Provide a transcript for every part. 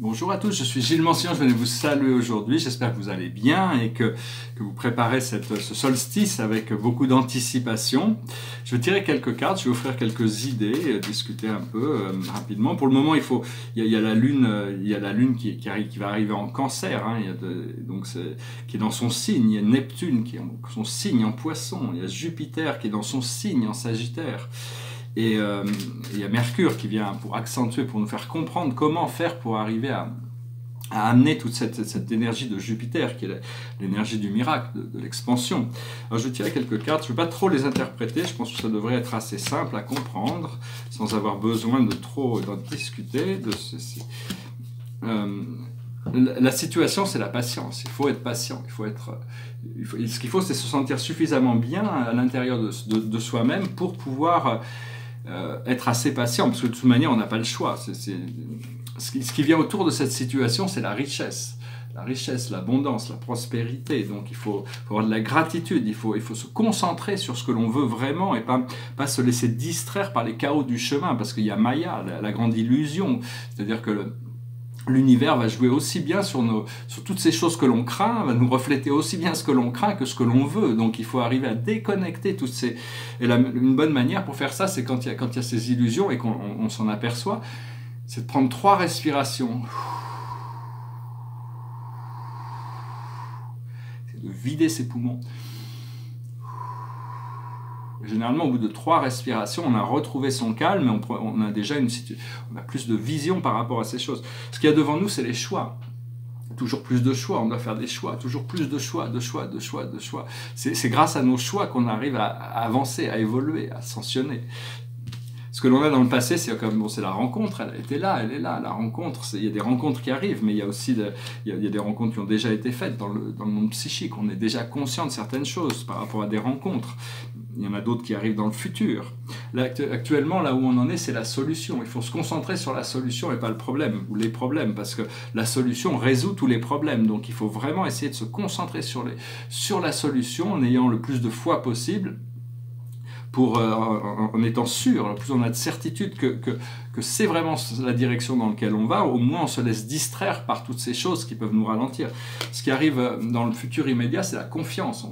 Bonjour à tous, je suis Gilles Mancian, je venais vous saluer aujourd'hui, j'espère que vous allez bien et que vous préparez ce solstice avec beaucoup d'anticipation. Je vais tirer quelques cartes, je vais offrir quelques idées, discuter un peu rapidement. Pour le moment, il y a la lune qui va arriver en Cancer, hein, qui est dans son signe, il y a Neptune qui est son signe en Poisson, il y a Jupiter qui est dans son signe en Sagittaire. Et il y a Mercure qui vient pour accentuer, pour nous faire comprendre comment faire pour arriver à amener toute cette énergie de Jupiter, qui est l'énergie du miracle, de l'expansion. Alors je vais tirer quelques cartes, je ne vais pas trop les interpréter, je pense que ça devrait être assez simple à comprendre, sans avoir besoin de trop d'en discuter. La situation, c'est la patience. Il faut être patient. Ce qu'il faut, c'est se sentir suffisamment bien à l'intérieur de soi-même pour pouvoir être assez patient, parce que de toute manière, on n'a pas le choix. Ce qui vient autour de cette situation, c'est la richesse. La richesse, l'abondance, la prospérité. Donc il faut avoir de la gratitude, il faut se concentrer sur ce que l'on veut vraiment et pas se laisser distraire par les chaos du chemin, parce qu'il y a Maya, la grande illusion. C'est-à-dire que l'univers va jouer aussi bien sur toutes ces choses que l'on craint, va nous refléter aussi bien ce que l'on craint que ce que l'on veut. Donc il faut arriver à déconnecter toutes ces... Et une bonne manière pour faire ça, c'est quand il y a ces illusions et qu'on s'en aperçoit, c'est de prendre 3 respirations. C'est de vider ses poumons. Généralement, au bout de 3 respirations, on a retrouvé son calme et on a déjà on a plus de vision par rapport à ces choses. Ce qu'il y a devant nous, c'est les choix. Toujours plus de choix, on doit faire des choix, toujours plus de choix. C'est grâce à nos choix qu'on arrive à avancer, à évoluer, à ascensionner. Ce que l'on a dans le passé, c'est la rencontre, elle était là, elle est là, la rencontre, il y a des rencontres qui arrivent, mais il y a aussi il y a des rencontres qui ont déjà été faites dans le monde psychique, on est déjà conscient de certaines choses par rapport à des rencontres. Il y en a d'autres qui arrivent dans le futur. Là, actuellement, là où on en est, c'est la solution. Il faut se concentrer sur la solution et pas le problème, ou les problèmes, parce que la solution résout tous les problèmes. Donc il faut vraiment essayer de se concentrer sur la solution en ayant le plus de foi possible, en étant sûr, plus on a de certitude que c'est vraiment la direction dans laquelle on va, au moins on se laisse distraire par toutes ces choses qui peuvent nous ralentir. Ce qui arrive dans le futur immédiat, c'est la confiance.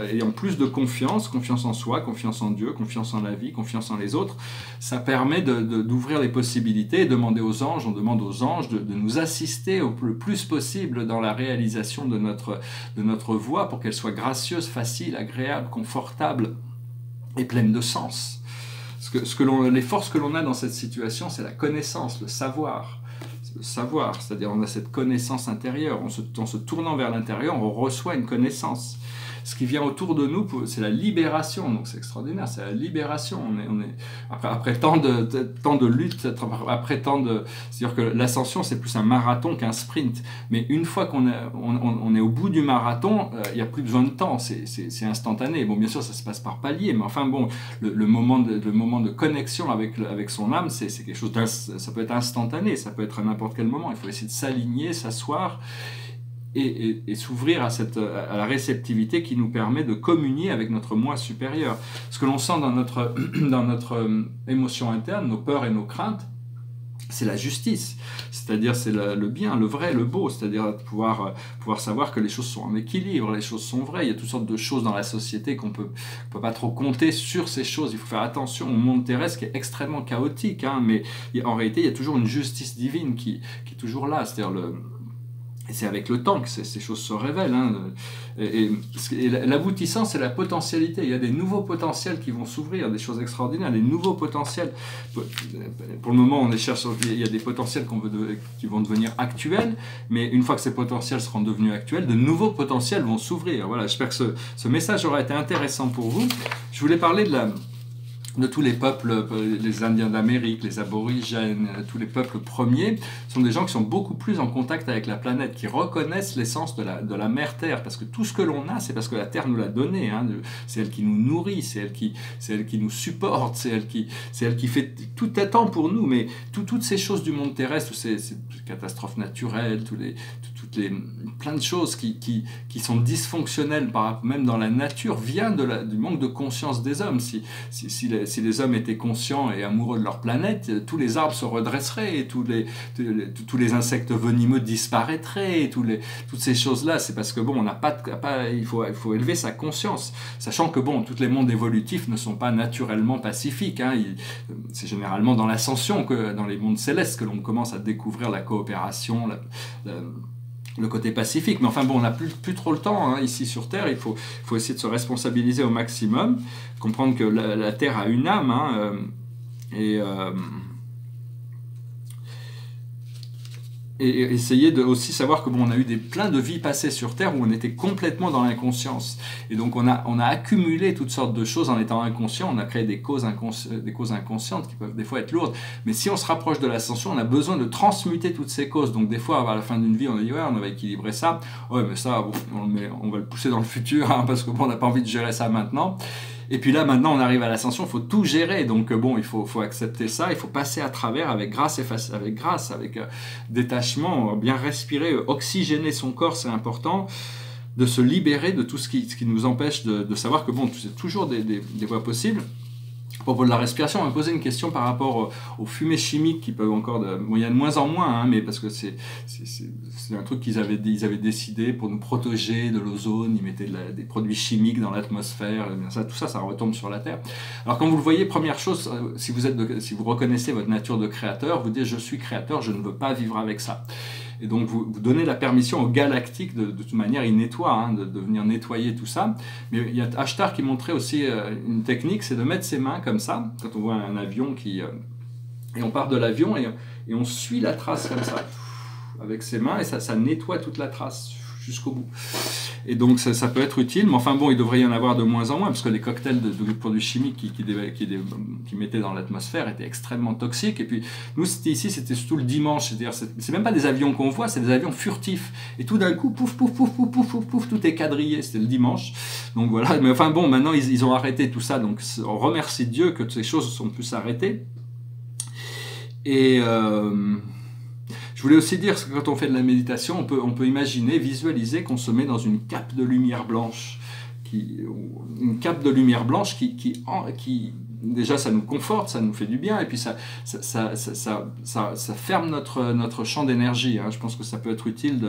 Ayant plus de confiance en soi, confiance en Dieu, confiance en la vie, confiance en les autres, ça permet d'ouvrir les possibilités et on demande aux anges de nous assister le plus possible dans la réalisation de notre voie pour qu'elle soit gracieuse, facile, agréable, confortable et pleine de sens. Les forces que l'on a dans cette situation, c'est la connaissance, le savoir. Le savoir, c'est-à-dire on a cette connaissance intérieure. En se tournant vers l'intérieur, on reçoit une connaissance. Ce qui vient autour de nous, c'est la libération. Donc c'est extraordinaire, c'est la libération. Après tant de luttes, c'est-à-dire que l'ascension, c'est plus un marathon qu'un sprint. Mais une fois qu'on est au bout du marathon, il n'y a plus besoin de temps, c'est instantané. Bon, bien sûr, ça se passe par palier, mais enfin bon, le moment de connexion avec son âme, c'est quelque chose ça peut être instantané, ça peut être à n'importe quel moment. Il faut essayer de s'aligner, s'asseoir et s'ouvrir à la réceptivité qui nous permet de communier avec notre moi supérieur. Ce que l'on sent dans notre émotion interne, nos peurs et nos craintes, c'est la justice, c'est-à-dire c'est le bien, le vrai, le beau, c'est-à-dire pouvoir savoir que les choses sont en équilibre, les choses sont vraies. Il y a toutes sortes de choses dans la société qu'on peut pas trop compter sur ces choses. Il faut faire attention au monde terrestre qui est extrêmement chaotique, hein, mais en réalité il y a toujours une justice divine qui est toujours là, c'est-à-dire et c'est avec le temps que ces choses se révèlent. Hein. Et l'aboutissant, c'est la potentialité. Il y a des nouveaux potentiels qui vont s'ouvrir, des choses extraordinaires, des nouveaux potentiels. Pour le moment, il y a des potentiels qui vont devenir actuels, mais une fois que ces potentiels seront devenus actuels, de nouveaux potentiels vont s'ouvrir. Voilà, j'espère que ce message aura été intéressant pour vous. Je voulais parler de tous les peuples, les Indiens d'Amérique, les aborigènes, tous les peuples premiers, sont des gens qui sont beaucoup plus en contact avec la planète, qui reconnaissent l'essence de la mère Terre, parce que tout ce que l'on a, c'est parce que la Terre nous l'a donné, hein. C'est elle qui nous nourrit, c'est elle qui nous supporte, c'est elle qui fait tout attend pour nous, mais toutes ces choses du monde terrestre, ces catastrophes naturelles, plein de choses qui sont dysfonctionnelles, même dans la nature, vient du manque de conscience des hommes. Si les hommes étaient conscients et amoureux de leur planète, tous les arbres se redresseraient, et tous les insectes venimeux disparaîtraient, et toutes ces choses-là. C'est parce que bon, on n'a il faut élever sa conscience, sachant que bon, tous les mondes évolutifs ne sont pas naturellement pacifiques. Hein. C'est généralement dans l'ascension, dans les mondes célestes, que l'on commence à découvrir la coopération, le côté pacifique. Mais enfin bon, on n'a plus trop le temps hein, ici sur Terre. Il faut essayer de se responsabiliser au maximum, comprendre que la Terre a une âme, hein, et essayer de aussi savoir que bon, on a eu plein de vies passées sur Terre où on était complètement dans l'inconscience. Et donc on a accumulé toutes sortes de choses en étant inconscient. On a créé des causes inconscientes qui peuvent des fois être lourdes. Mais si on se rapproche de l'ascension, on a besoin de transmuter toutes ces causes. Donc des fois, à la fin d'une vie, on a dit ouais, on va équilibrer ça. Ouais, mais ça, bon, on va le pousser dans le futur hein, parce que bon, on n'a pas envie de gérer ça maintenant. Et puis là, maintenant, on arrive à l'ascension, il faut tout gérer. Donc bon, il faut accepter ça, il faut passer à travers avec grâce, avec détachement, bien respirer, oxygéner son corps, c'est important, de se libérer de tout ce qui nous empêche de savoir que bon, c'est toujours des voies possibles. À propos de la respiration, on m'a posé une question par rapport aux fumées chimiques qui peuvent encore... Bon, il y a de moins en moins, hein, mais parce que c'est un truc qu'ils avaient décidé pour nous protéger de l'ozone. Ils mettaient des produits chimiques dans l'atmosphère. Tout ça retombe sur la Terre. Alors quand vous le voyez, première chose, si vous reconnaissez votre nature de créateur, vous dites « je suis créateur, je ne veux pas vivre avec ça ». Et donc, vous donnez la permission aux galactiques, de toute manière, ils nettoient, hein, de venir nettoyer tout ça. Mais il y a Ashtar qui montrait aussi une technique, c'est de mettre ses mains comme ça, quand on voit un avion et on part de l'avion et on suit la trace comme ça, avec ses mains, et ça nettoie toute la trace jusqu'au bout. Et donc ça peut être utile, mais enfin bon, il devrait y en avoir de moins en moins, parce que les cocktails de produits chimiques qui mettaient dans l'atmosphère étaient extrêmement toxiques. Et puis nous, c'était surtout le dimanche, c'est-à-dire c'est même pas des avions qu'on voit, c'est des avions furtifs. Et tout d'un coup, pouf, pouf, pouf, pouf, pouf, pouf, pouf, tout est quadrillé, c'était le dimanche. Donc voilà, mais enfin bon, maintenant ils ont arrêté tout ça, donc on remercie Dieu que ces choses ont pu s'arrêter. Et... je voulais aussi dire que quand on fait de la méditation, on peut imaginer, visualiser qu'on se met dans une cape de lumière blanche. Une cape de lumière blanche qui déjà, ça nous conforte, ça nous fait du bien, et puis ça ferme notre champ d'énergie. Hein. Je pense que ça peut être utile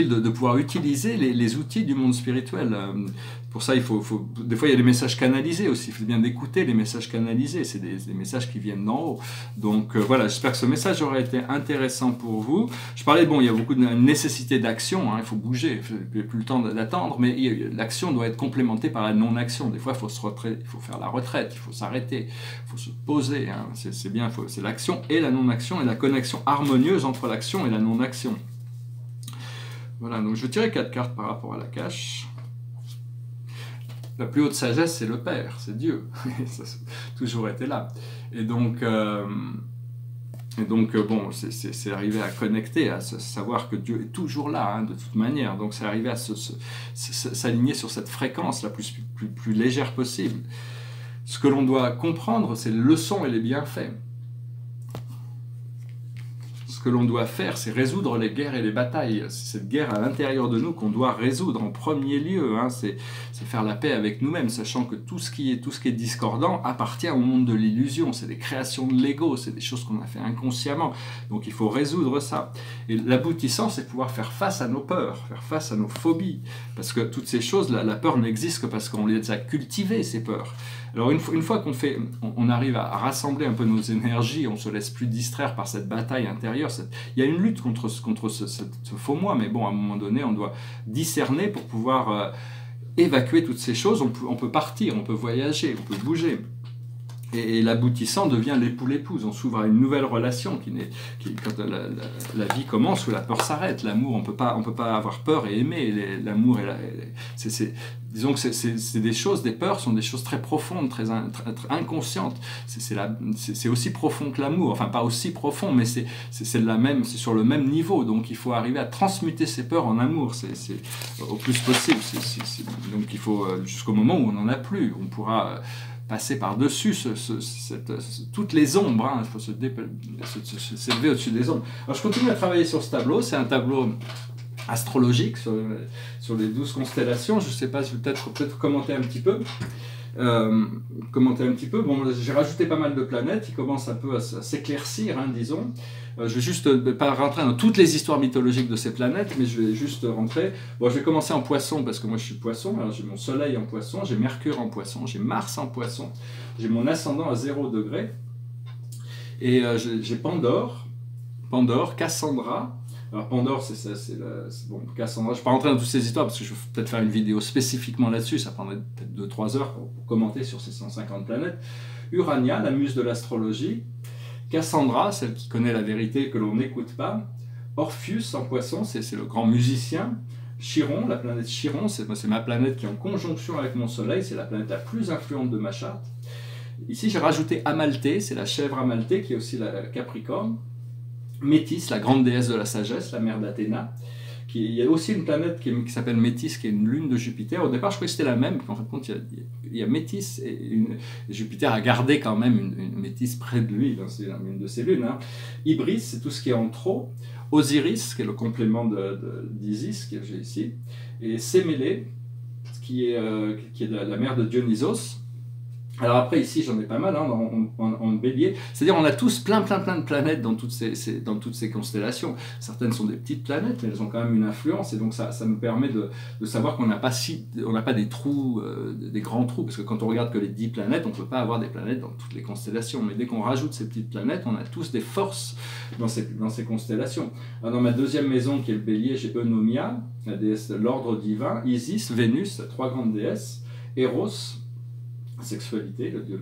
de pouvoir utiliser les outils du monde spirituel. Pour ça, des fois, il y a des messages canalisés aussi. Il faut bien d'écouter les messages canalisés. C'est des messages qui viennent d'en haut. Donc voilà, j'espère que ce message aura été intéressant pour vous. Je parlais, bon, il y a beaucoup de nécessité d'action. Hein, il faut bouger, il n'y a plus le temps d'attendre, mais l'action doit être complémentée par la non-action. Des fois, il faut faire la retraite, il faut s'arrêter, il faut se poser. Hein, c'est bien, c'est l'action et la non-action et la connexion harmonieuse entre l'action et la non-action. Voilà, donc je vais tirer 4 cartes par rapport à la cache. La plus haute sagesse, c'est le Père, c'est Dieu. Ça a toujours été là. Et donc bon, c'est arriver à connecter, à savoir que Dieu est toujours là, hein, de toute manière. Donc c'est arriver à s'aligner sur cette fréquence la plus légère possible. Ce que l'on doit comprendre, c'est les leçons et les bienfaits. Ce que l'on doit faire, c'est résoudre les guerres et les batailles. C'est cette guerre à l'intérieur de nous qu'on doit résoudre en premier lieu. Hein. C'est faire la paix avec nous-mêmes, sachant que tout ce qui est discordant appartient au monde de l'illusion. C'est des créations de l'ego, c'est des choses qu'on a fait inconsciemment. Donc il faut résoudre ça. Et l'aboutissant, c'est pouvoir faire face à nos peurs, faire face à nos phobies. Parce que toutes ces choses, la peur n'existe que parce qu'on les a cultivées, ces peurs. Alors une fois on arrive à rassembler un peu nos énergies, on ne se laisse plus distraire par cette bataille intérieure. Il y a une lutte contre ce faux moi, mais bon, à un moment donné, on doit discerner pour pouvoir évacuer toutes ces choses. On peut partir, on peut voyager, on peut bouger. Et l'aboutissant devient l'époux-l'épouse. On s'ouvre à une nouvelle relation quand la vie commence, où la peur s'arrête. L'amour, on peut pas avoir peur et aimer. L'amour, disons que c'est des choses, des peurs sont des choses très profondes, très inconscientes. C'est aussi profond que l'amour. Enfin, pas aussi profond, mais c'est sur le même niveau. Donc, il faut arriver à transmuter ces peurs en amour. C'est au plus possible. Donc, il faut jusqu'au moment où on n'en a plus. On pourra passer par-dessus toutes les ombres, hein. Il faut s'élever au-dessus des ombres. Alors je continue à travailler sur ce tableau, c'est un tableau astrologique sur les 12 constellations. Je ne sais pas, je vais peut-être commenter un petit peu. Bon, j'ai rajouté pas mal de planètes, ils commencent un peu à s'éclaircir, hein, disons. Je vais juste pas rentrer dans toutes les histoires mythologiques de ces planètes, mais je vais juste rentrer. Bon, je vais commencer en poisson, parce que moi je suis poisson. Alors j'ai mon soleil en poisson, j'ai Mercure en poisson, j'ai Mars en poisson, j'ai mon ascendant à 0 degré, et j'ai Pandore, Cassandra. Alors Pandore, bon, Cassandra, je ne vais pas rentrer dans toutes ces histoires parce que je vais peut-être faire une vidéo spécifiquement là-dessus, ça prendrait peut-être 2-3 heures pour commenter sur ces 150 planètes. Urania, la muse de l'astrologie. Cassandra, celle qui connaît la vérité que l'on n'écoute pas. Orpheus en poisson, c'est le grand musicien. Chiron, la planète Chiron, c'est ma planète qui est en conjonction avec mon soleil, c'est la planète la plus influente de ma charte. Ici j'ai rajouté Amalthée, c'est la chèvre Amalthée qui est aussi la Capricorne. Métis, la grande déesse de la sagesse, la mère d'Athéna. Il y a aussi une planète qui s'appelle Métis, qui est une lune de Jupiter. Au départ, je croyais que c'était la même, puis en fin de compte, il y a Métis, et Jupiter a gardé quand même une Métis près de lui, dans une de ses lunes. Hein. Ibris, c'est tout ce qui est en trop. Osiris, qui est le complément d'Isis, que j'ai ici. Et Sémélé, qui est la mère de Dionysos. Alors après, ici, j'en ai pas mal, hein, en bélier. C'est-à-dire, on a tous plein de planètes dans toutes ces constellations. Certaines sont des petites planètes, mais elles ont quand même une influence. Et donc, ça me permet de savoir qu'on n'a pas des trous, des grands trous. Parce que quand on regarde que les 10 planètes, on ne peut pas avoir des planètes dans toutes les constellations. Mais dès qu'on rajoute ces petites planètes, on a tous des forces dans ces constellations. Alors, dans ma deuxième maison, qui est le bélier, j'ai Eunomia, la déesse de l'ordre divin. Isis, Vénus, 3 grandes déesses. Eros, sexualité, le dieu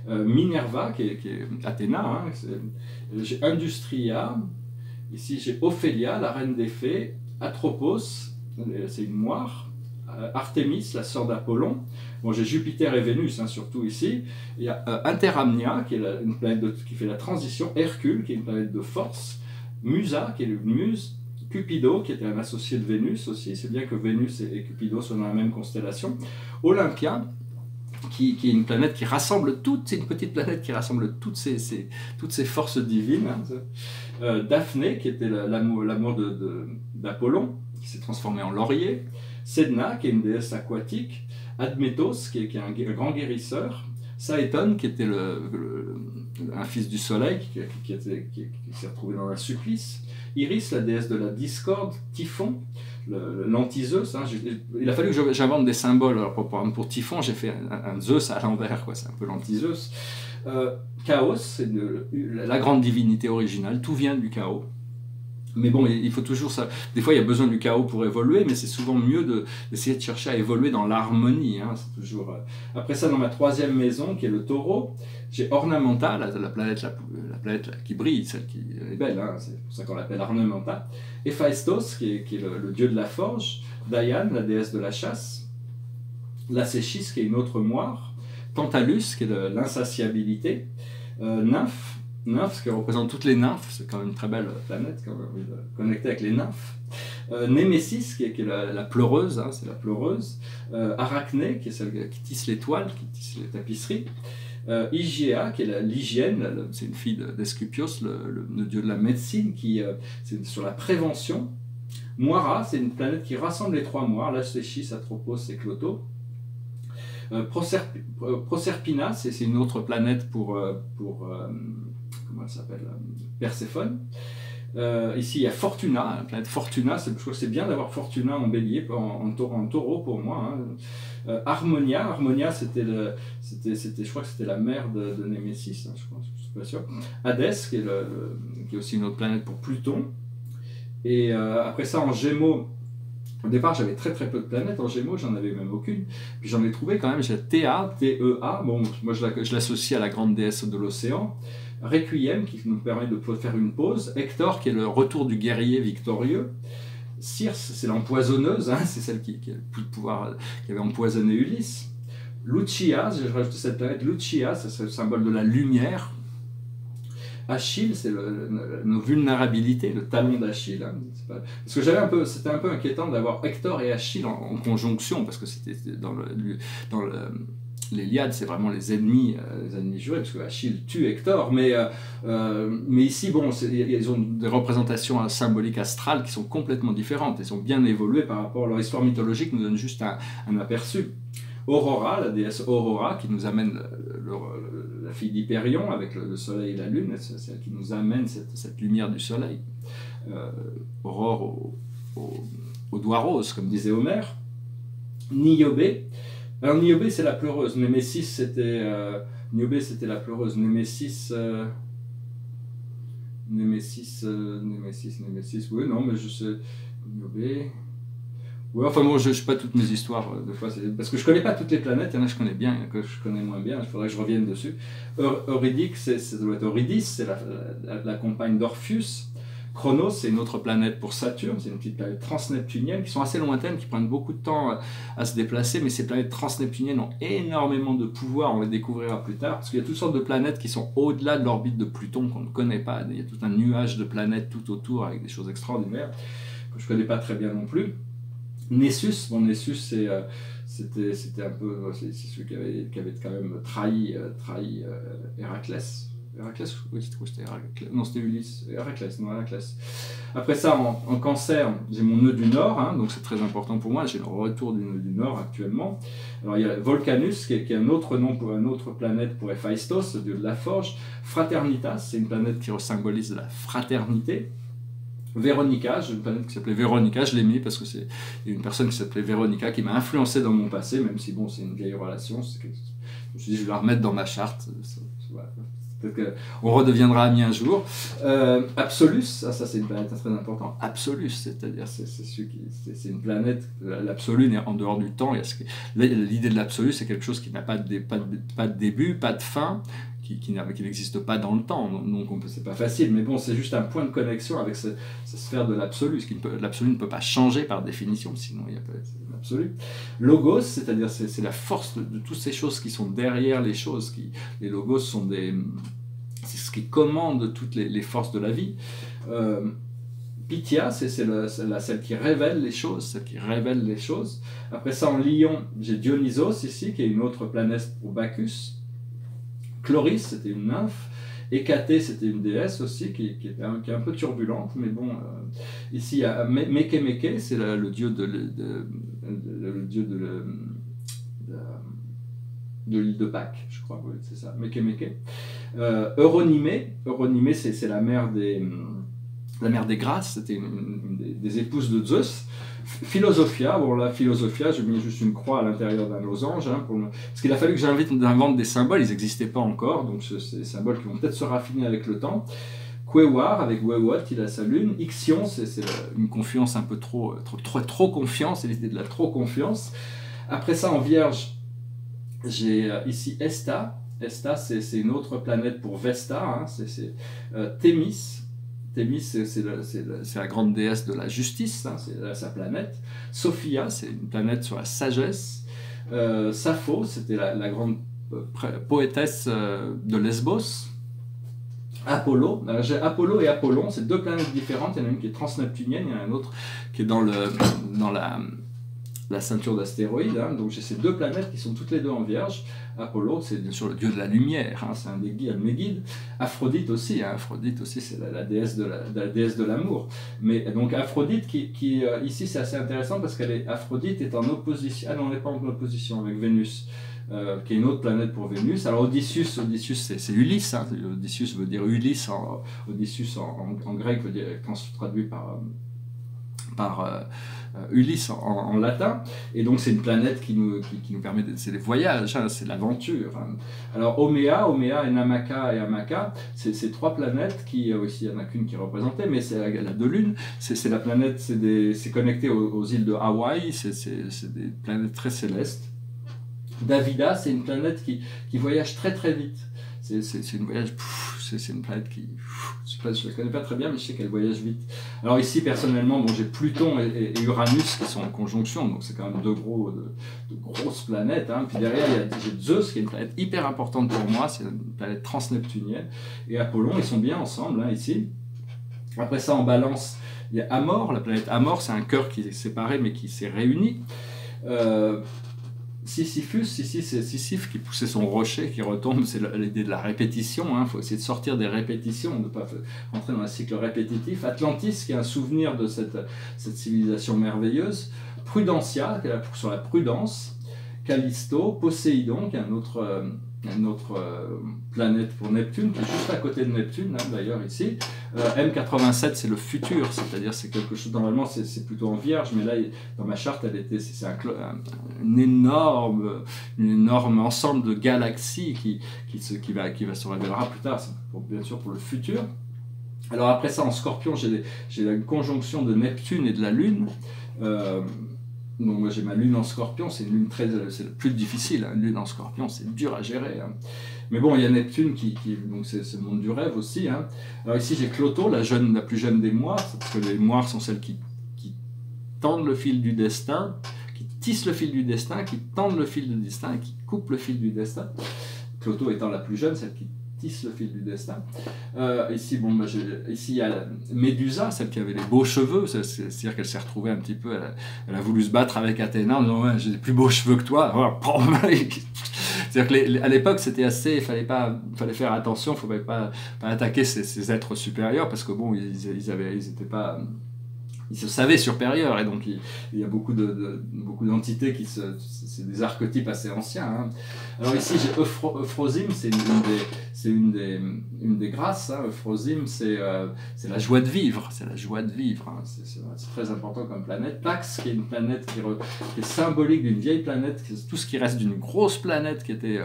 Minerva, qui est Athéna, hein, j'ai Industria, ici j'ai Ophélia, la reine des fées, Atropos, c'est une moire, Artémis, la sœur d'Apollon, bon, j'ai Jupiter et Vénus, hein, surtout ici, il y a Interamnia, qui est une planète qui fait la transition, Hercule, qui est une planète de force, Musa, qui est une muse, Cupido, qui était un associé de Vénus aussi, c'est bien que Vénus et Cupido soient dans la même constellation, Olympia, qui est une planète qui rassemble c'est une petite planète qui rassemble toutes ces forces divines. Hein. Daphné, qui était l'amour d'Apollon, qui s'est transformé en laurier. Sedna, qui est une déesse aquatique. Admétos, qui est un grand guérisseur. Saéton, qui était un fils du soleil, qui s'est retrouvé dans un supplice. Iris, la déesse de la discorde. Typhon, l'anti-Zeus. Hein. Il a fallu que j'invente des symboles. Alors pour Typhon, j'ai fait un Zeus à l'envers, c'est un peu l'anti-Zeus. Chaos, c'est la grande divinité originale, tout vient du chaos. Mais bon, il faut toujours ça. Des fois, il y a besoin du chaos pour évoluer, mais c'est souvent mieux d'essayer de chercher à évoluer dans l'harmonie. Hein. C'est toujours. Après ça, dans ma troisième maison, qui est le Taureau, j'ai Ornamenta, la planète qui brille, celle qui est belle. Hein. C'est pour ça qu'on l'appelle Ornamenta. Héphaïstos, qui est le dieu de la forge. Diane, la déesse de la chasse. Lacéchis, qui est une autre moire. Tantalus, qui est de l'insatiabilité. Nymphe, ce qui représente toutes les nymphes, c'est quand même une très belle planète, quand même, connectée avec les nymphes. Némésis, qui est la pleureuse, hein, c'est la pleureuse. Arachné, qui est celle qui tisse les toiles, qui tisse les tapisseries. Hygiea, qui est l'hygiène, c'est une fille d'Escupios, le dieu de la médecine, c'est sur la prévention. Moira, c'est une planète qui rassemble les 3 moires, Lacéchis, Atropos et Cloto. Proserpina, c'est une autre planète pour comment elle s'appelle, Perséphone. Ici il y a Fortuna, la planète Fortuna, je trouve que c'est bien d'avoir Fortuna en bélier, en taureau pour moi. Hein. Harmonia, je crois que c'était la mère de Némésis, hein, je suis pas sûr. Hadès, qui est aussi une autre planète pour Pluton. Et après ça, en Gémeaux, au départ, j'avais très peu de planètes en Gémeaux, j'en avais même aucune. Puis j'en ai trouvé quand même, j'ai Théa, T-E-A, bon, moi je l'associe à la grande déesse de l'océan. Requiem, qui nous permet de faire une pause. Hector, qui est le retour du guerrier victorieux. Circe, c'est l'empoisonneuse, hein, c'est celle qui a le plus de pouvoir, qui avait empoisonné Ulysse. Lucia, j'ai rajouté cette planète, Lucia, c'est le symbole de la lumière. Achille, c'est nos vulnérabilités, le talon d'Achille. Hein. Parce que c'était un peu inquiétant d'avoir Hector et Achille en conjonction, parce que c'était Les Iliades, c'est vraiment les ennemis jurés, parce que Achille tue Hector, mais ici, bon, ils ont des représentations symboliques astrales qui sont complètement différentes, elles ont bien évolué par rapport à leur histoire mythologique, nous donne juste un aperçu. Aurora, la déesse Aurora, qui nous amène la fille d'Hyperion avec le soleil et la lune, c'est celle qui nous amène cette lumière du soleil. Aurore au doigt rose, comme disait Homère. Niobe. Alors Niobe, c'est la pleureuse. Némésis, c'était Niobe, c'était la pleureuse. Némésis, oui, non, mais je sais. Niobe. Oui, enfin bon, je ne sais pas toutes mes histoires, de fois, parce que je ne connais pas toutes les planètes, il y en a que je connais bien, il y en a que je connais moins bien, il faudrait que je revienne dessus. Eurydice, ça doit être Eurydice, c'est la compagne d'Orpheus. Chronos, c'est une autre planète pour Saturne, c'est une petite planète transneptunienne, qui sont assez lointaines, qui prennent beaucoup de temps à se déplacer, mais ces planètes transneptuniennes ont énormément de pouvoir, on les découvrira plus tard, parce qu'il y a toutes sortes de planètes qui sont au-delà de l'orbite de Pluton, qu'on ne connaît pas, il y a tout un nuage de planètes tout autour, avec des choses extraordinaires, que je ne connais pas très bien non plus. Nessus, bon, Nessus c'était un peu, c'est celui qui avait quand même trahi Héraclès. Héraclès, oui, c'était Héraclès. Non, c'était Ulysse. Héraclès. Après ça, en Cancer, j'ai mon nœud du Nord, hein, donc c'est très important pour moi. J'ai le retour du nœud du Nord actuellement. Alors il y a Volcanus, qui est un autre nom pour une autre planète pour Héphaïstos, le dieu de la forge. Fraternitas, c'est une planète qui symbolise la fraternité. Véronica, j'ai une planète qui s'appelait Véronica, je l'ai mis parce que c'est une personne qui s'appelait Véronica qui m'a influencé dans mon passé, même si bon, c'est une vieille relation. Je me suis dit, je vais la remettre dans ma charte. Voilà. Peut-être qu'on redeviendra amis un jour. Absolus, ça c'est une planète très importante. Absolus, c'est-à-dire c'est une planète, l'absolu n'est en dehors du temps. L'idée de l'absolu, c'est quelque chose qui n'a pas de début, pas de fin, qui n'existe pas dans le temps, donc c'est pas facile, mais bon, c'est juste un point de connexion avec cette sphère de l'absolu. L'absolu ne peut pas changer par définition, sinon il y a pas l'absolu. Logos, c'est-à-dire c'est la force de toutes ces choses qui sont derrière les choses. Les logos sont c'est ce qui commande toutes les forces de la vie. Pythia, c'est celle qui révèle les choses, Après ça, en Lion, j'ai Dionysos ici, qui est une autre planète pour Bacchus. Chloris, c'était une nymphe. Hécatée, c'était une déesse aussi, qui est un peu turbulente, mais bon, ici, il y a Méké, c'est le dieu de l'île de Pâques, je crois, oui, c'est ça, Méké. Euronymée, c'est la mère des Grâces, c'était une des épouses de Zeus. Philosophia, bon là, Philosophia, j'ai mis juste une croix à l'intérieur d'un losange, hein, parce qu'il a fallu que j'invente des symboles, ils n'existaient pas encore, donc c'est des symboles qui vont peut-être se raffiner avec le temps. Quewar, avec Wewot, il a sa lune. Ixion, c'est une confiance un peu trop confiance, c'est l'idée de la trop confiance. Après ça, en Vierge, j'ai ici Esta. Esta, c'est une autre planète pour Vesta, hein, c'est Thémis. Thémis, c'est la grande déesse de la justice, hein, c'est sa planète. Sophia, c'est une planète sur la sagesse. Sappho, c'était la grande poétesse de Lesbos. Apollo, j'ai Apollo et Apollon, c'est deux planètes différentes, il y en a une qui est transneptunienne, il y en a une autre qui est dans la ceinture d'astéroïdes, hein. Donc j'ai ces deux planètes qui sont toutes les deux en Vierge. Apollo, c'est bien sûr le dieu de la lumière, hein, c'est un des guides. Aphrodite aussi, hein, c'est la déesse de l'amour. Mais donc Aphrodite, qui ici c'est assez intéressant parce Aphrodite est en opposition, ah non, on n'est pas en opposition avec Vénus, qui est une autre planète pour Vénus. Alors Odysseus c'est Ulysse, hein. Odysseus veut dire Ulysse, Odysseus en grec veut dire, quand se traduit par Ulysse en latin, et donc c'est une planète qui nous permet, c'est les voyages, hein, c'est l'aventure. Hein. Alors Oméa et Namaka et Amaka, c'est ces trois planètes qui, aussi il n'y en a qu'une qui est représentée, mais elle a deux lunes, c'est la planète, c'est connecté aux îles de Hawaï, c'est des planètes très célestes. Davida, c'est une planète qui voyage très très vite. C'est une planète qui... je ne la connais pas très bien, mais je sais qu'elle voyage vite. Alors ici, personnellement, bon, j'ai Pluton et Uranus qui sont en conjonction, donc c'est quand même de grosses planètes. Hein. Puis derrière, j'ai Zeus, qui est une planète hyper importante pour moi, c'est une planète transneptunienne. Et Apollon, ils sont bien ensemble, hein, ici. Après ça, en Balance, il y a Amor. La planète Amor, c'est un cœur qui est séparé, mais qui s'est réuni. Sisyphus, ici c'est Sisyphe qui poussait son rocher, qui retombe, c'est l'idée de la répétition, il faut essayer de sortir des répétitions, de ne pas rentrer dans un cycle répétitif. Atlantis, qui est un souvenir de cette civilisation merveilleuse. Prudentia, qui est sur la prudence. Callisto, Poséidon, qui est une autre planète pour Neptune, qui est juste à côté de Neptune, d'ailleurs ici. M87, c'est le futur, c'est-à-dire c'est quelque chose, normalement c'est plutôt en vierge, mais là, dans ma charte, c'est un énorme ensemble de galaxies qui va se révélera plus tard, bien sûr pour le futur. Alors après ça, en Scorpion, j'ai la conjonction de Neptune et de la Lune. Donc moi j'ai ma lune en Scorpion, c'est le plus difficile, une lune en Scorpion, c'est dur à gérer. Mais bon, il y a Neptune donc c'est le monde du rêve aussi. Alors ici j'ai Cloto, la plus jeune des moires, parce que les moires sont celles qui tendent le fil du destin, qui tissent le fil du destin, qui tendent le fil du destin et qui coupent le fil du destin. Cloto étant la plus jeune, celle qui tisse le fil du destin. Ici, il y a Médusa, celle qui avait les beaux cheveux, c'est-à-dire qu'elle s'est retrouvée un petit peu, elle a voulu se battre avec Athéna en disant ouais, j'ai des plus beaux cheveux que toi. C'est-à-dire qu'à l'époque, c'était assez, il fallait faire attention, il ne fallait pas attaquer ces êtres supérieurs parce que bon, ils se savaient supérieurs, et donc il y a beaucoup d'entités c'est des archétypes assez anciens. Alors ici j'ai Euphrosime, c'est une des grâces. Euphrosime, c'est la joie de vivre, c'est très important comme planète. Pax, qui est une planète qui est symbolique d'une vieille planète, tout ce qui reste d'une grosse planète qui était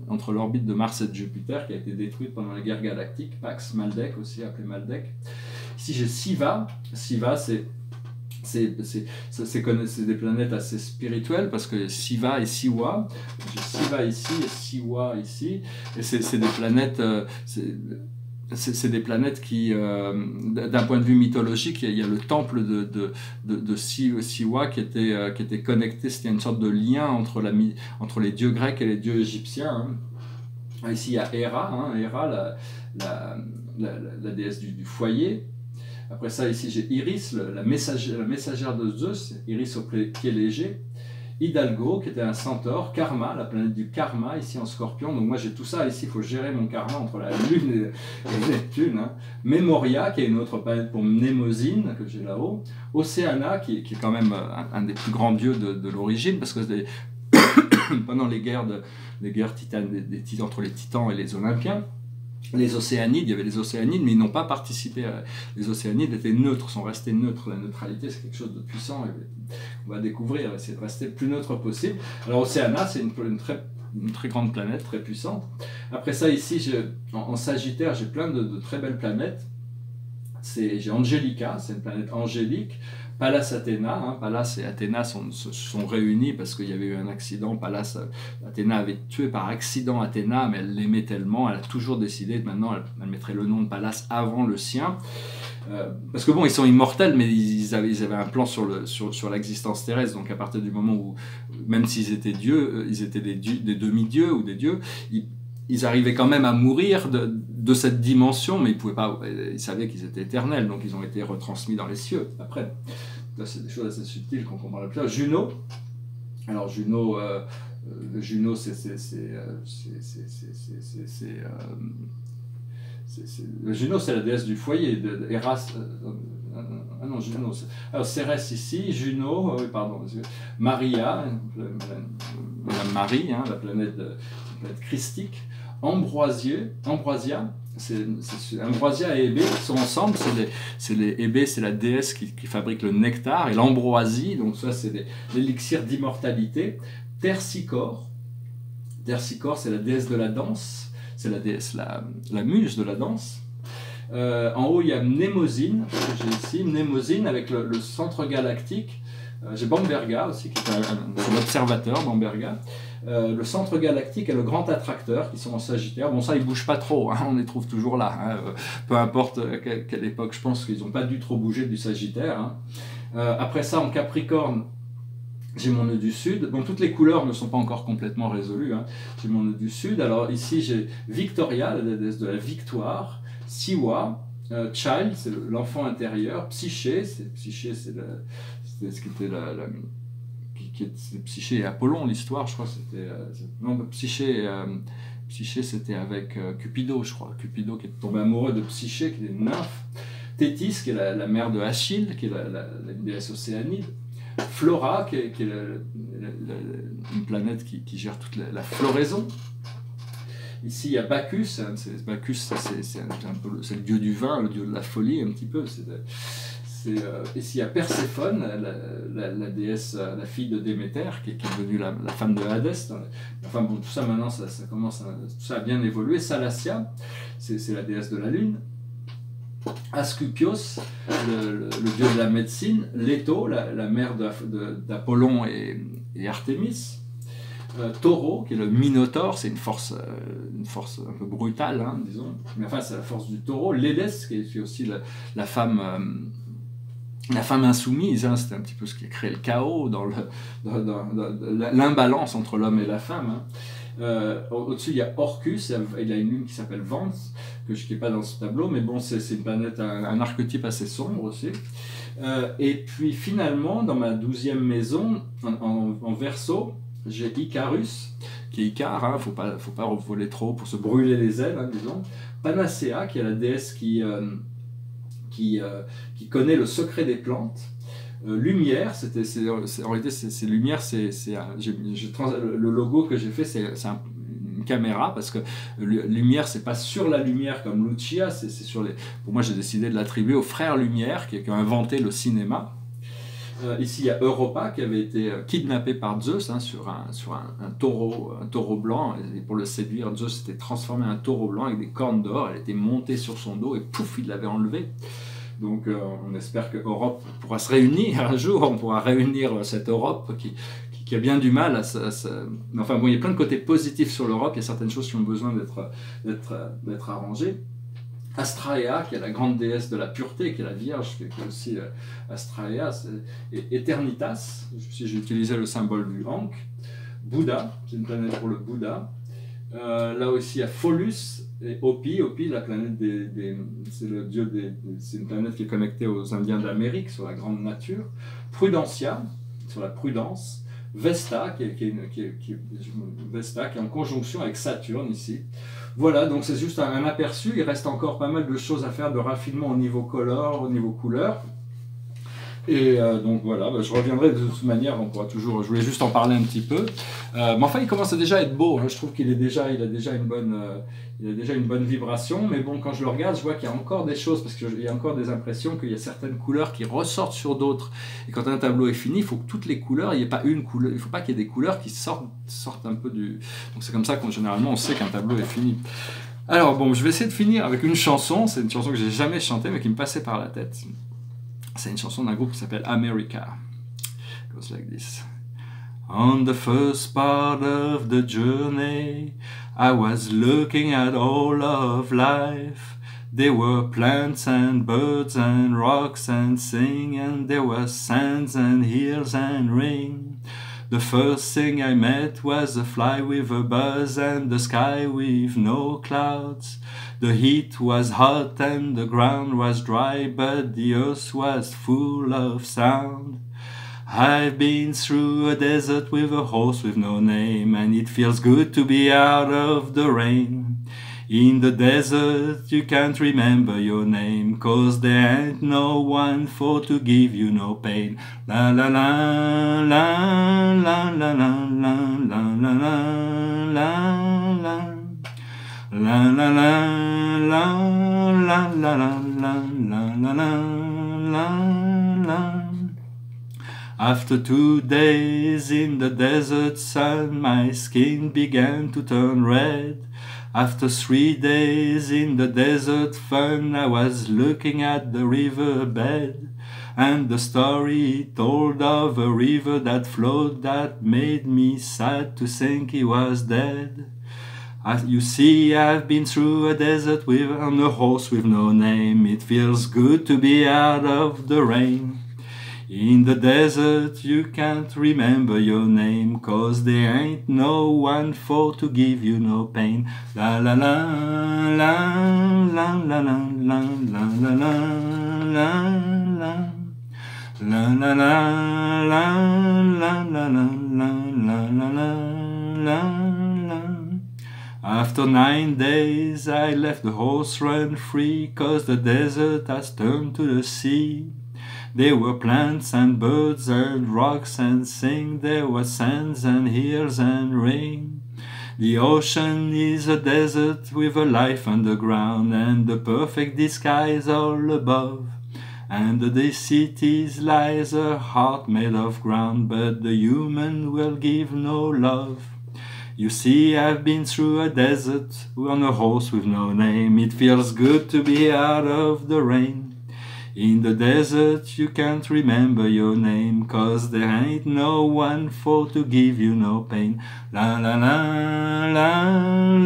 entre l'orbite de Mars et de Jupiter, qui a été détruite pendant la guerre galactique. Pax, Maldek aussi, appelé Maldek. Ici j'ai Siva. Siva, c'est des planètes assez spirituelles parce que Siva et Siwa, j'ai Siva ici et Siwa ici, et c'est des planètes. C'est des planètes qui, d'un point de vue mythologique, il y a le temple de Siwa qui était connecté, c'était une sorte de lien entre les dieux grecs et les dieux égyptiens. Ici il y a Héra, Héra, la déesse du foyer. Après ça, ici j'ai Iris, la messagère de Zeus, Iris au pied léger. Hidalgo, qui était un centaure. Karma, la planète du karma, ici en Scorpion. Donc moi j'ai tout ça, ici il faut gérer mon karma entre la Lune et Neptune. Memoria, qui est une autre planète pour Mnémosyne, que j'ai là-haut. Océana, qui est quand même un des plus grands dieux de l'origine, parce que pendant les guerres entre les Titans et les Olympiens, les Océanides, il y avait les Océanides, mais ils n'ont pas participé. Les Océanides étaient neutres, sont restés neutres. La neutralité, c'est quelque chose de puissant. On va découvrir, essayer de rester le plus neutre possible. Alors, Océana, c'est une très grande planète, très puissante. Après ça, ici, en Sagittaire, j'ai plein de très belles planètes. J'ai Angelica, c'est une planète angélique. Pallas Athéna, Pallas et Athéna se sont réunis parce qu'il y avait eu un accident. Athéna avait tué par accident Athéna, mais elle l'aimait tellement, elle a toujours décidé que maintenant elle mettrait le nom de Pallas avant le sien. Parce que bon, ils sont immortels, mais ils avaient un plan sur l'existence terrestre. Donc à partir du moment où, même s'ils étaient dieux, ils étaient des demi-dieux ou des dieux, ils arrivaient quand même à mourir de cette dimension, mais ils savaient qu'ils étaient éternels, donc ils ont été retransmis dans les cieux. Après, là, c'est des choses assez subtiles qu'on comprend la plus. Juno, alors Juno, Juno, c'est la déesse du foyer, Eras. Non, Juno. Alors Cérès ici, Juno, Maria, Madame Marie, la planète christique. Ambroisia, Ambroisia et Hébé qui sont ensemble, Hébé c'est la déesse qui fabrique le nectar, et l'ambroisie, donc ça c'est l'élixir d'immortalité. Terpsichore, c'est la déesse de la danse, c'est la déesse, la muse de la danse. En haut il y a Mnémosyne, que j'ai ici, Mnémosyne avec le centre galactique. J'ai Bamberga aussi, qui est un observateur, Bamberga. Le centre galactique et le grand attracteur, qui sont en Sagittaire. Bon, ça, ils ne bougent pas trop, on les trouve toujours là. Peu importe quelle époque, je pense qu'ils n'ont pas dû trop bouger du Sagittaire. Après ça, en Capricorne, j'ai mon nœud du Sud. Bon, toutes les couleurs ne sont pas encore complètement résolues. J'ai mon nœud du Sud. Alors ici, j'ai Victoria, la déesse de la victoire. Siwa. Child, c'est l'enfant intérieur. Psyché, c'est ce qui était c'était Psyché et Apollon, l'histoire, je crois, c'était... non, Psyché, c'était avec Cupido, je crois. Cupido qui est tombé amoureux de Psyché, qui est une nymphe. Thétis, qui est la mère de Achille, qui est la déesse océanide. Flora, qui est une planète qui gère toute la floraison. Ici, il y a Bacchus. Bacchus, c'est le dieu du vin, le dieu de la folie, un petit peu. Ici, il y a Perséphone, la déesse, la fille de Déméter, qui est devenue la femme de Hadès. Enfin bon, tout ça maintenant, tout ça a bien évolué. Salacia, c'est la déesse de la lune. Asclepios, le dieu de la médecine. Leto, la mère d'Apollon et Artémis. Taureau, qui est le Minotaure, c'est une force un peu brutale, hein, disons. Mais enfin, c'est la force du taureau. Lédès, qui est aussi la femme insoumise, hein, c'était un petit peu ce qui a créé le chaos dans l'imbalance entre l'homme et la femme. Hein. Au-dessus, il y a Orcus, il a une lune qui s'appelle Vence, qui n'est pas dans ce tableau, mais bon, c'est une planète, un archétype assez sombre aussi. Et puis finalement, dans ma 12e maison, en Verseau, j'ai Icarus, qui est Icare, hein, faut pas voler trop pour se brûler les ailes, hein, disons. Panacea, qui est la déesse qui connaît le secret des plantes. Lumière, en réalité, Lumière, le logo que j'ai fait, c'est une caméra, parce que Lumière, c'est pas sur la lumière comme Lucia, c'est sur les... Pour moi, j'ai décidé de l'attribuer au frère Lumière, qui a inventé le cinéma. Ici, il y a Europa, qui avait été kidnappé par Zeus, hein, sur un taureau blanc, et pour le séduire, Zeus s'était transformé en un taureau blanc avec des cornes d'or, elle était montée sur son dos, et pouf, il l'avait enlevé. Donc on espère que Europe pourra se réunir un jour, on pourra réunir cette Europe qui a bien du mal à Enfin bon, il y a plein de côtés positifs sur l'Europe, il y a certaines choses qui ont besoin d'être arrangées. Astraea, qui est la grande déesse de la pureté, qui est la Vierge, qui est aussi Astraea, et Eternitas, si j'ai utilisé le symbole du Ankh. Bouddha, c'est une planète pour le Bouddha. Là aussi, il y a Pholus et Hopi. Hopi, la planète c'est le dieu c'est une planète qui est connectée aux Indiens d'Amérique, sur la grande nature. Prudentia, sur la prudence. Vesta, qui est en conjonction avec Saturne ici. Voilà, donc c'est juste un aperçu. Il reste encore pas mal de choses à faire, de raffinement au niveau color, au niveau couleur. Et donc voilà, je reviendrai de toute manière, on pourra toujours, je voulais juste en parler un petit peu. Mais enfin, il commence déjà à être beau, hein. Je trouve qu'il a déjà une bonne vibration, mais bon, quand je le regarde, je vois qu'il y a encore des choses, parce qu'il y a encore des impressions qu'il y a certaines couleurs qui ressortent sur d'autres. Et quand un tableau est fini, il faut que toutes les couleurs, il n'y ait pas une couleur, il ne faut pas qu'il y ait des couleurs qui sortent un peu du... Donc c'est comme ça qu'on généralement on sait qu'un tableau est fini. Alors bon, je vais essayer de finir avec une chanson, c'est une chanson que j'ai jamais chantée, mais qui me passait par la tête. C'est une chanson d'un groupe qui s'appelle America. It goes like this. On the first part of the journey, I was looking at all of life. There were plants and birds and rocks and sing, and there was sands and hills and rain. The first thing I met was a fly with a buzz and the sky with no clouds. The heat was hot and the ground was dry, but the earth was full of sound. I've been through a desert with a horse with no name, and it feels good to be out of the rain. In the desert you can't remember your name, 'cause there ain't no one for to give you no pain. La la la la la la la la la la la la. La la la la la la la la la la la. After 2 days in the desert sun, my skin began to turn red. After 3 days in the desert fun, I was looking at the riverbed, and the story told of a river that flowed that made me sad to think he was dead. You see, I've been through a desert on a horse with no name. It feels good to be out of the rain. In the desert you can't remember your name, 'cause there ain't no one for to give you no pain. La la la la la la la la la la la la. La la la la la la la la la la la. After 9 days I left the horse run free, 'cause the desert has turned to the sea. There were plants and birds and rocks and sing, there were sands and hills and rain. The ocean is a desert with a life underground, and the perfect disguise all above. And the cities lies a heart made of ground, but the human will give no love. You see, I've been through a desert on a horse with no name. It feels good to be out of the rain. In the desert you can't remember your name, 'cause there ain't no one for to give you no pain. La la la la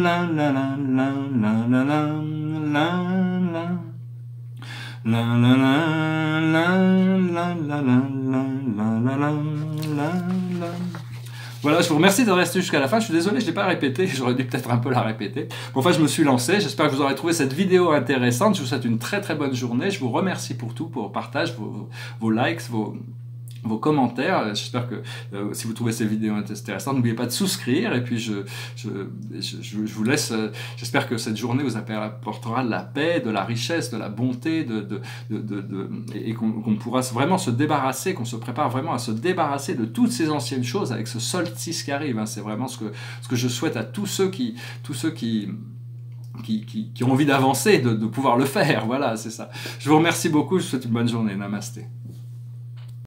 la la la la la la la la. La la la la la la la la la la. Voilà, je vous remercie de rester jusqu'à la fin. Je suis désolé, je ne l'ai pas répété, j'aurais dû peut-être un peu la répéter. Bon, enfin, je me suis lancé, j'espère que vous aurez trouvé cette vidéo intéressante. Je vous souhaite une très très bonne journée. Je vous remercie pour tout, pour le partage, vos likes, vos commentaires. J'espère que si vous trouvez ces vidéos intéressantes, n'oubliez pas de souscrire. Et puis je vous laisse. J'espère que cette journée vous apportera de la paix, de la richesse, de la bonté, et qu'on pourra vraiment se débarrasser, qu'on se prépare vraiment à se débarrasser de toutes ces anciennes choses avec ce solstice qui arrive. Hein. C'est vraiment ce que je souhaite à tous ceux qui ont envie d'avancer, de pouvoir le faire. Voilà, c'est ça. Je vous remercie beaucoup. Je vous souhaite une bonne journée. Namasté.